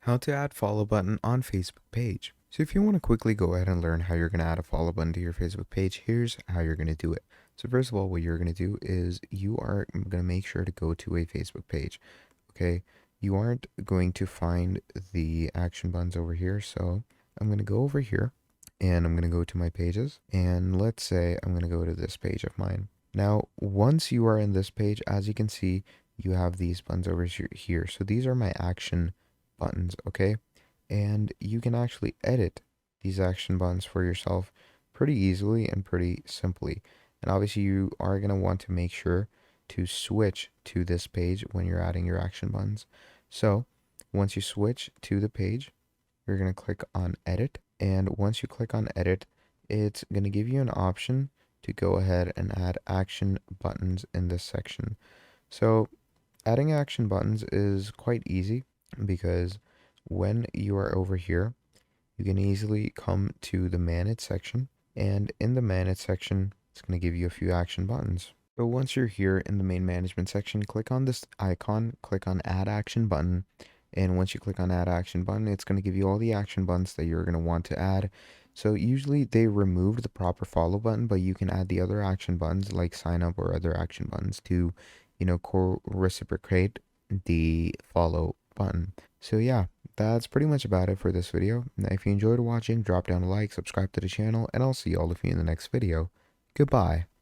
How to add follow button on Facebook page. So if you want to quickly go ahead and learn how you're going to add a follow button to your Facebook page, here's how you're going to do it. So first of all, what you're going to do is you are going to make sure to go to a Facebook page. Okay, you aren't going to find the action buttons over here. So I'm going to go over here and I'm going to go to my pages. And let's say I'm going to go to this page of mine. Now, once you are in this page, as you can see, you have these buttons over here. So these are my action buttons, okay? And you can actually edit these action buttons for yourself pretty easily and pretty simply. And obviously you are going to want to make sure to switch to this page when you're adding your action buttons. So once you switch to the page, you're going to click on edit. And once you click on edit, it's going to give you an option to go ahead and add action buttons in this section. So adding action buttons is quite easy because when you are over here, you can easily come to the manage section, and in the manage section, it's going to give you a few action buttons. So once you're here in the main management section, click on this icon, click on add action button, and once you click on add action button, it's going to give you all the action buttons that you're going to want to add. So usually they removed the proper follow button, but you can add the other action buttons like sign up or other action buttons to, reciprocate the follow button. So yeah, that's pretty much about it for this video. Now, if you enjoyed watching, drop down a like, subscribe to the channel, and I'll see all of you in the next video. Goodbye.